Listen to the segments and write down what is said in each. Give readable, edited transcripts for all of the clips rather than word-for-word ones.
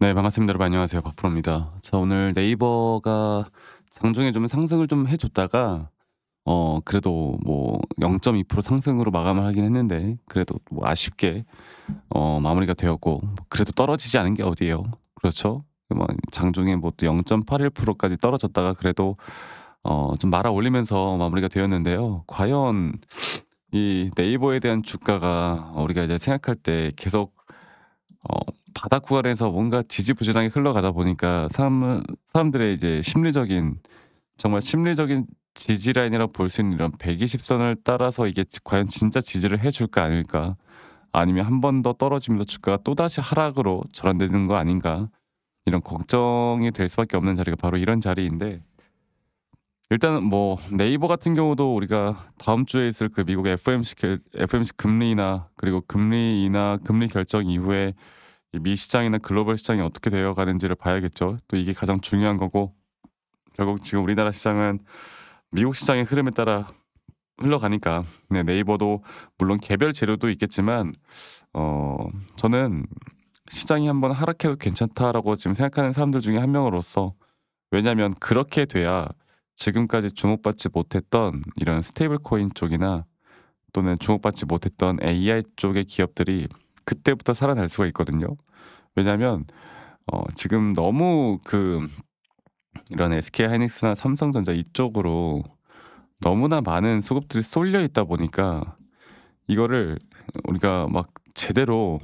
네, 반갑습니다. 여러분 안녕하세요. 박프로입니다. 자, 오늘 네이버가 장중에 좀 상승을 좀 해 줬다가 그래도 뭐 0.2% 상승으로 마감을 하긴 했는데, 그래도 뭐 아쉽게 마무리가 되었고, 뭐 그래도 떨어지지 않은 게 어디예요. 그렇죠? 뭐 장중에 뭐 또 0.81% 까지 떨어졌다가 그래도 좀 말아 올리면서 마무리가 되었는데요. 과연 이 네이버에 대한 주가가 우리가 이제 생각할 때 계속 어 바닥 구간에서 뭔가 지지부진하게 흘러가다 보니까 사람들의 이제 심리적인, 정말 심리적인 지지 라인이라고 볼 수 있는 이런 120 선을 따라서 이게 과연 진짜 지지를 해 줄까 아닐까? 아니면 한 번 더 떨어지면서 주가가 또다시 하락으로 전환되는 거 아닌가? 이런 걱정이 될 수밖에 없는 자리가 바로 이런 자리인데, 일단은 뭐 네이버 같은 경우도 우리가 다음 주에 있을 그 미국의 FOMC 금리 그리고 금리 인하, 금리 결정 이후에 이 미 시장이나 글로벌 시장이 어떻게 되어 가는지를 봐야겠죠. 또 이게 가장 중요한 거고, 결국 지금 우리나라 시장은 미국 시장의 흐름에 따라 흘러가니까, 네, 네이버도 물론 개별 재료도 있겠지만 어 저는 '시장이 한번 하락해도 괜찮다.'라고 지금 생각하는 사람들 중에 한 명으로서, 왜냐하면 그렇게 돼야 지금까지 주목받지 못했던 이런 스테이블 코인 쪽이나 또는 주목받지 못했던 AI 쪽의 기업들이 그때부터 살아날 수가 있거든요. 왜냐하면 지금 너무 이런 SK하이닉스나 삼성전자 이쪽으로 너무나 많은 수급들이 쏠려 있다 보니까 이거를 우리가 막 제대로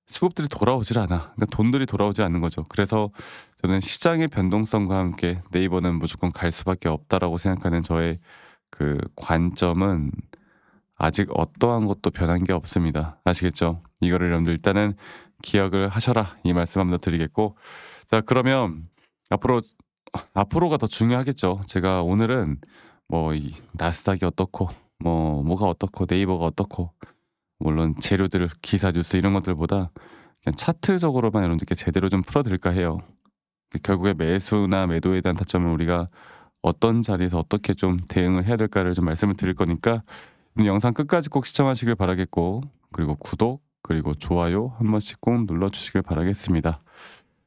수급들이 돌아오질 않아. 그러니까 돈들이 돌아오지 않는 거죠. 그래서 저는 시장의 변동성과 함께 네이버는 무조건 갈 수밖에 없다라고 생각하는 저의 그 관점은 아직 어떠한 것도 변한 게 없습니다. 아시겠죠? 이거를 여러분들 일단은 기억을 하셔라, 이 말씀 한번 더 드리겠고, 자, 그러면 앞으로 앞으로가 더 중요하겠죠. 제가 오늘은 뭐 이 나스닥이 어떻고 뭐가 어떻고 네이버가 어떻고, 물론 재료들, 기사 뉴스 이런 것들보다 그냥 차트적으로만 여러분들께 제대로 좀 풀어 드릴까 해요. 결국에 매수나 매도에 대한 타점을 우리가 어떤 자리에서 어떻게 좀 대응을 해야 될까를 좀 말씀을 드릴 거니까 영상 끝까지 꼭 시청하시길 바라겠고, 그리고 구독 그리고 좋아요 한 번씩 꼭 눌러 주시길 바라겠습니다.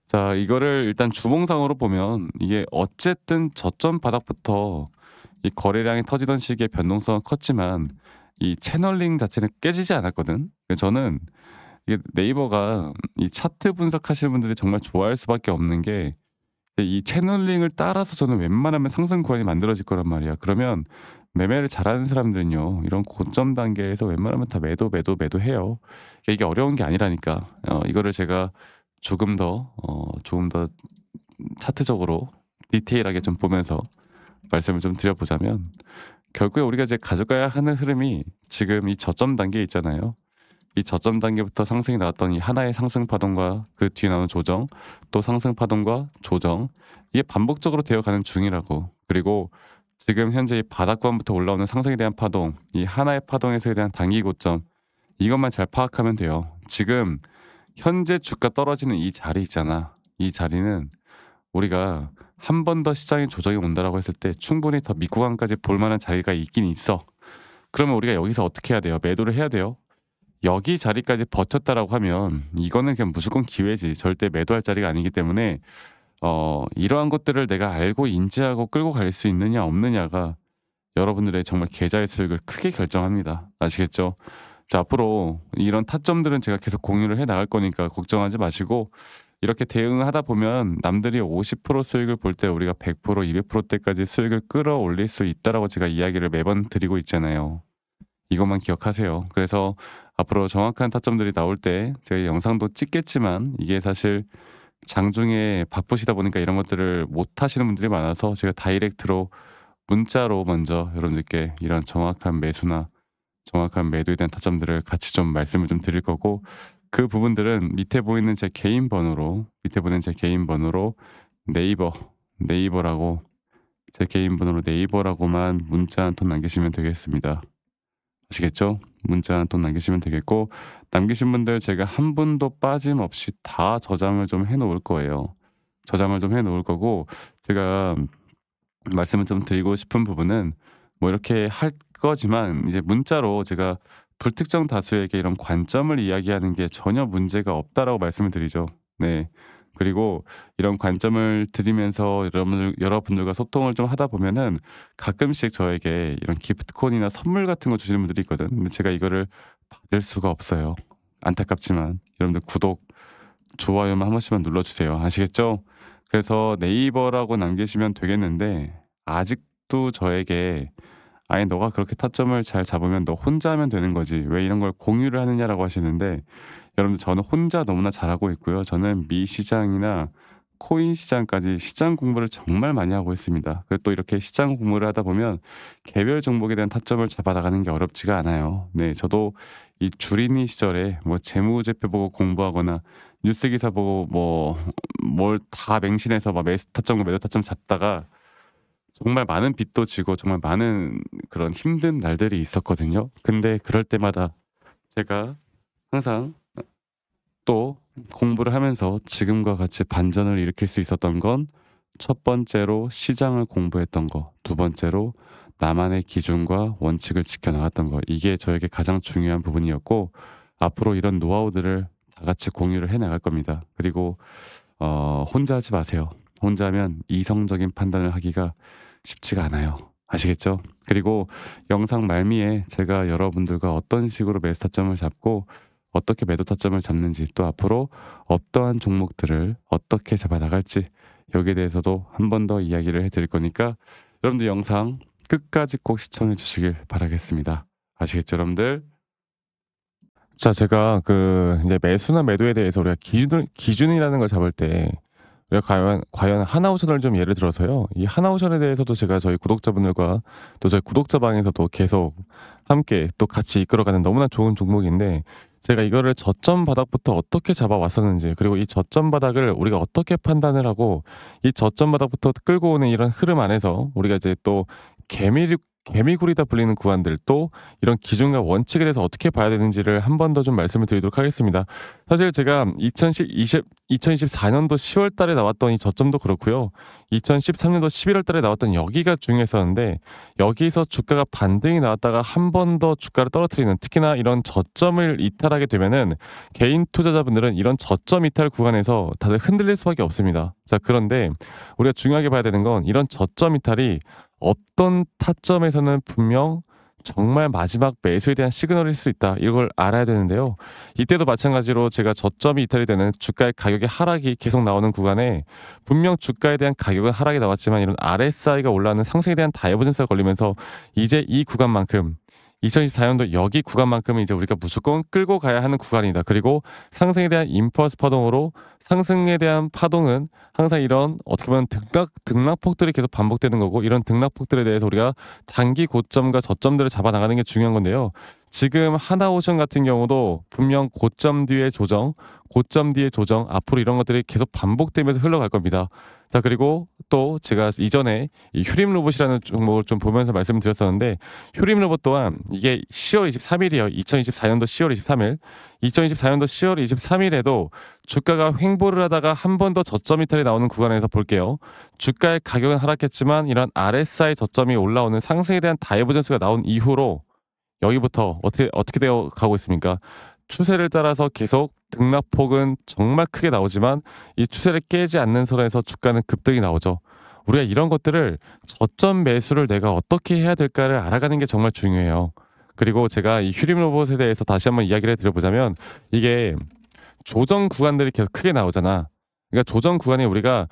자, 이거를 일단 주봉상으로 보면 이게 어쨌든 저점 바닥부터 이 거래량이 터지던 시기에 변동성은 컸지만 이 채널링 자체는 깨지지 않았거든. 그래서 저는 이게 네이버가 이 차트 분석하시는 분들이 정말 좋아할 수밖에 없는 게, 이 채널링을 따라서 저는 웬만하면 상승 구간이 만들어질 거란 말이야. 그러면 매매를 잘하는 사람들은요, 이런 고점 단계에서 웬만하면 다 매도해요. 이게 어려운 게 아니라니까. 이거를 제가 조금 더 차트적으로 디테일하게 좀 보면서 말씀을 좀 드려보자면, 결국에 우리가 이제 가져가야 하는 흐름이 지금 이 저점 단계에 있잖아요. 이 저점 단계부터 상승이 나왔던 이 하나의 상승 파동과 그 뒤에 나오는 조정, 또 상승 파동과 조정, 이게 반복적으로 되어가는 중이라고. 그리고 지금 현재 이 바닥권부터 올라오는 상승에 대한 파동, 이 하나의 파동에서에 대한 단기 고점, 이것만 잘 파악하면 돼요. 지금 현재 주가 떨어지는 이 자리 있잖아. 이 자리는 우리가 한 번 더 시장에 조정이 온다라고 했을 때 충분히 더 밑구간까지 볼 만한 자리가 있긴 있어. 그러면 우리가 여기서 어떻게 해야 돼요? 매도를 해야 돼요. 여기 자리까지 버텼다라고 하면 이거는 그냥 무조건 기회지, 절대 매도할 자리가 아니기 때문에 이러한 것들을 내가 알고 인지하고 끌고 갈 수 있느냐 없느냐가 여러분들의 정말 계좌의 수익을 크게 결정합니다. 아시겠죠? 자, 앞으로 이런 타점들은 제가 계속 공유를 해 나갈 거니까 걱정하지 마시고, 이렇게 대응을 하다 보면 남들이 50% 수익을 볼 때 우리가 100%, 200%대까지 수익을 끌어올릴 수 있다라고 제가 이야기를 매번 드리고 있잖아요. 이것만 기억하세요. 그래서 앞으로 정확한 타점들이 나올 때 제가 영상도 찍겠지만, 이게 사실 장중에 바쁘시다 보니까 이런 것들을 못 하시는 분들이 많아서 제가 다이렉트로 문자로 먼저 여러분들께 이런 정확한 매수나 정확한 매도에 대한 타점들을 같이 좀 말씀을 좀 드릴 거고, 그 부분들은 밑에 보이는 제 개인 번호로 네이버라고, 제 개인 번호로 네이버라고만 문자 한 통 남기시면 되겠습니다. 아시겠죠? 문자 한 통 남기시면 되겠고, 남기신 분들 제가 한 분도 빠짐없이 다 저장을 좀 해 놓을 거예요. 저장을 좀 해 놓을 거고, 제가 말씀을 좀 드리고 싶은 부분은 뭐 이렇게 할 거지만 이제 문자로 제가 불특정 다수에게 이런 관점을 이야기하는 게 전혀 문제가 없다라고 말씀을 드리죠. 네. 그리고 이런 관점을 드리면서 여러분들과 소통을 좀 하다 보면은 가끔씩 저에게 이런 기프트콘이나 선물 같은 거 주시는 분들이 있거든. 근데 제가 이거를 받을 수가 없어요. 안타깝지만 여러분들 구독, 좋아요만 한 번씩만 눌러주세요. 아시겠죠? 그래서 네이버라고 남기시면 되겠는데 아직도 저에게 "아니 너가 그렇게 타점을 잘 잡으면 너 혼자 하면 되는 거지. 왜 이런 걸 공유를 하느냐."라고 하시는데 여러분들 저는 혼자 너무나 잘하고 있고요. 저는 미 시장이나 코인 시장까지 시장 공부를 정말 많이 하고 있습니다. 그리고 또 이렇게 시장 공부를 하다 보면 개별 종목에 대한 타점을 잡아 나가는 게 어렵지가 않아요. 네, 저도 이 주린이 시절에 뭐 재무제표 보고 공부하거나 뉴스 기사 보고 뭐 뭘 다 맹신해서 막 매수 타점과 매도 타점 잡다가 정말 많은 빚도 지고 정말 많은 그런 힘든 날들이 있었거든요. 근데 그럴 때마다 제가 항상 또 공부를 하면서 지금과 같이 반전을 일으킬 수 있었던 건 첫 번째로 시장을 공부했던 거, 두 번째로 나만의 기준과 원칙을 지켜나갔던 거. 이게 저에게 가장 중요한 부분이었고 앞으로 이런 노하우들을 다 같이 공유를 해 나갈 겁니다. 그리고 혼자 하지 마세요. 혼자 하면 이성적인 판단을 하기가 쉽지가 않아요. 아시겠죠? 그리고 영상 말미에 제가 여러분들과 어떤 식으로 매수 타점을 잡고 어떻게 매도 타점을 잡는지 또 앞으로 어떠한 종목들을 어떻게 잡아 나갈지 여기에 대해서도 한 번 더 이야기를 해드릴 거니까 여러분들 영상 끝까지 꼭 시청해 주시길 바라겠습니다. 아시겠죠, 여러분들? 자, 제가 이제 매수나 매도에 대해서 우리가 기준이라는 걸 잡을 때 우리가 과연 하나오션을 좀 예를 들어서요. 이 하나오션에 대해서도 제가 저희 구독자분들과 또 저희 구독자방에서도 계속 함께 또 같이 이끌어가는 너무나 좋은 종목인데 제가 이거를 저점 바닥부터 어떻게 잡아왔었는지 그리고 이 저점 바닥을 우리가 어떻게 판단을 하고 이 저점 바닥부터 끌고 오는 이런 흐름 안에서 우리가 이제 또 개미굴이다 불리는 구간들 또 이런 기준과 원칙에 대해서 어떻게 봐야 되는지를 한 번 더 좀 말씀을 드리도록 하겠습니다. 사실 제가 2024년도 10월 달에 나왔던 이 저점도 그렇고요. 2013년도 11월 달에 나왔던 여기가 중요했었는데 여기서 주가가 반등이 나왔다가 한 번 더 주가를 떨어뜨리는 특히나 이런 저점을 이탈하게 되면은 개인 투자자분들은 이런 저점 이탈 구간에서 다들 흔들릴 수밖에 없습니다. 자, 그런데 우리가 중요하게 봐야 되는 건 이런 저점 이탈이 어떤 타점에서는 분명 정말 마지막 매수에 대한 시그널일 수 있다. 이걸 알아야 되는데요. 이때도 마찬가지로 제가 저점이 이탈이 되는 주가의 가격의 하락이 계속 나오는 구간에 분명 주가에 대한 가격은 하락이 나왔지만 이런 RSI가 올라가는 상승에 대한 다이버전스가 걸리면서 이제 이 구간만큼 2024년도 여기 구간만큼은 이제 우리가 무조건 끌고 가야 하는 구간이다. 그리고 상승에 대한 임펄스 파동으로 상승에 대한 파동은 항상 이런 어떻게 보면 등락폭들이 계속 반복되는 거고 이런 등락폭들에 대해서 우리가 단기 고점과 저점들을 잡아 나가는 게 중요한 건데요. 지금 하나오션 같은 경우도 분명 고점 뒤에 조정, 고점 뒤에 조정 앞으로 이런 것들이 계속 반복되면서 흘러갈 겁니다. 자, 그리고 또 제가 이전에 이 휴림 로봇이라는 종목을 좀 보면서 말씀드렸었는데 휴림 로봇 또한 이게 10월 23일이에요. 2024년도 10월 23일. 2024년도 10월 23일에도 주가가 횡보를 하다가 한 번 더 저점 이탈이 나오는 구간에서 볼게요. 주가의 가격은 하락했지만 이런 RSI 저점이 올라오는 상승에 대한 다이버전스가 나온 이후로 여기부터 어떻게 되어 가고 있습니까? 추세를 따라서 계속 등락폭은 정말 크게 나오지만 이 추세를 깨지 않는 선에서 주가는 급등이 나오죠. 우리가 이런 것들을 저점 매수를 내가 어떻게 해야 될까를 알아가는 게 정말 중요해요. 그리고 제가 이 휴림 로봇에 대해서 다시 한번 이야기를 드려보자면 이게 조정 구간들이 계속 크게 나오잖아. 그러니까 조정 구간에 우리가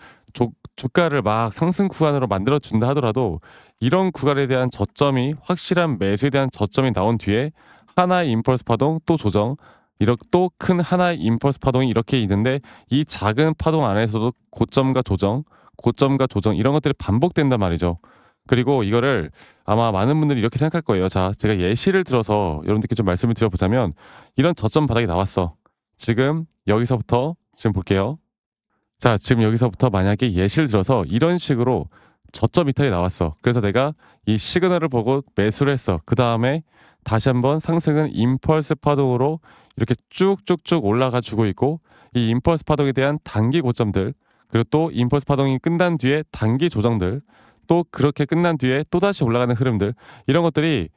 주가를 막 상승 구간으로 만들어 준다 하더라도 이런 구간에 대한 저점이 확실한 매수에 대한 저점이 나온 뒤에 하나의 임펄스 파동 또 조정 이렇게 또 큰 하나의 임펄스 파동이 이렇게 있는데 이 작은 파동 안에서도 고점과 조정 이런 것들이 반복된단 말이죠. 그리고 이거를 아마 많은 분들이 이렇게 생각할 거예요. 자, 제가 예시를 들어서 여러분들께 좀 말씀을 드려보자면 이런 저점 바닥이 나왔어. 지금 여기서부터 지금 볼게요. 자, 지금 여기서부터 만약에 예시를 들어서 이런 식으로 저점 이탈이 나왔어. 그래서 내가 이 시그널을 보고 매수를 했어. 그 다음에 다시 한번 상승은 임펄스 파동으로 이렇게 쭉쭉쭉 올라가 주고 있고 이 임펄스 파동에 대한 단기 고점들 그리고 또 임펄스 파동이 끝난 뒤에 단기 조정들 또 그렇게 끝난 뒤에 또다시 올라가는 흐름들 이런 것들이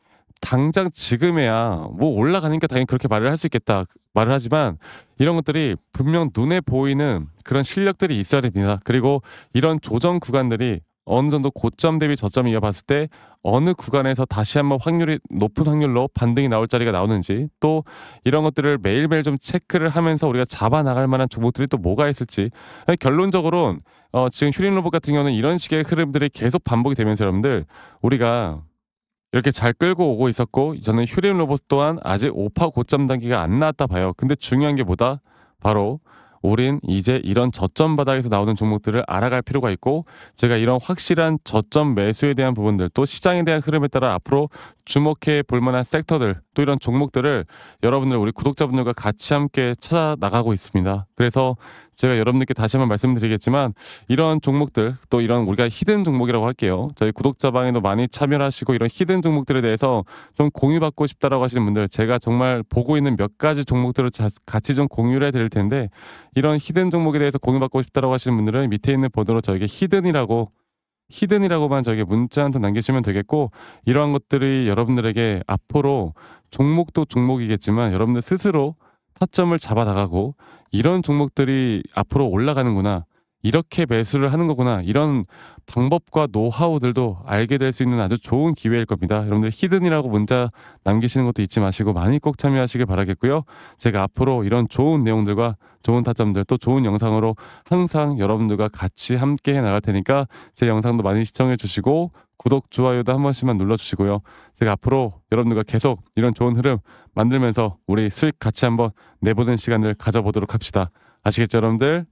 당장 지금에야 뭐 올라가니까 당연히 그렇게 말을 할 수 있겠다 말을 하지만 이런 것들이 분명 눈에 보이는 그런 실력들이 있어야 됩니다. 그리고 이런 조정 구간들이 어느 정도 고점 대비 저점을 이어봤을 때 어느 구간에서 다시 한번 확률이 높은 확률로 반등이 나올 자리가 나오는지 또 이런 것들을 매일매일 좀 체크를 하면서 우리가 잡아 나갈 만한 종목들이 또 뭐가 있을지 결론적으로는 지금 휴림 로봇 같은 경우는 이런 식의 흐름들이 계속 반복이 되면서 여러분들 우리가 이렇게 잘 끌고 오고 있었고 저는 휴림 로봇 또한 아직 5파 고점 단계가 안 나왔다 봐요. 근데 중요한 게 뭐다? 바로 우린 이제 이런 저점 바닥에서 나오는 종목들을 알아갈 필요가 있고 제가 이런 확실한 저점 매수에 대한 부분들 또 시장에 대한 흐름에 따라 앞으로 주목해 볼 만한 섹터들 또 이런 종목들을 여러분들 우리 구독자분들과 같이 함께 찾아 나가고 있습니다. 그래서 제가 여러분들께 다시 한번 말씀드리겠지만 이런 종목들 또 이런 우리가 히든 종목이라고 할게요. 저희 구독자방에도 많이 참여하시고 이런 히든 종목들에 대해서 좀 공유받고 싶다라고 하시는 분들 제가 정말 보고 있는 몇 가지 종목들을 같이 좀 공유를 해드릴 텐데 이런 히든 종목에 대해서 공유받고 싶다라고 하시는 분들은 밑에 있는 번호로 저에게 히든이라고만 저에게 문자 한 통 남기시면 되겠고 이러한 것들이 여러분들에게 앞으로 종목도 종목이겠지만 여러분들 스스로 타점을 잡아 나가고 이런 종목들이 앞으로 올라가는구나. 이렇게 매수를 하는 거구나. 이런 방법과 노하우들도 알게 될 수 있는 아주 좋은 기회일 겁니다. 여러분들 히든이라고 문자 남기시는 것도 잊지 마시고 많이 꼭 참여하시길 바라겠고요. 제가 앞으로 이런 좋은 내용들과 좋은 타점들 또 좋은 영상으로 항상 여러분들과 같이 함께 해 나갈 테니까 제 영상도 많이 시청해 주시고 구독, 좋아요도 한 번씩만 눌러주시고요. 제가 앞으로 여러분들과 계속 이런 좋은 흐름 만들면서 우리 수익 같이 한번 내보는 시간을 가져보도록 합시다. 아시겠죠, 여러분들?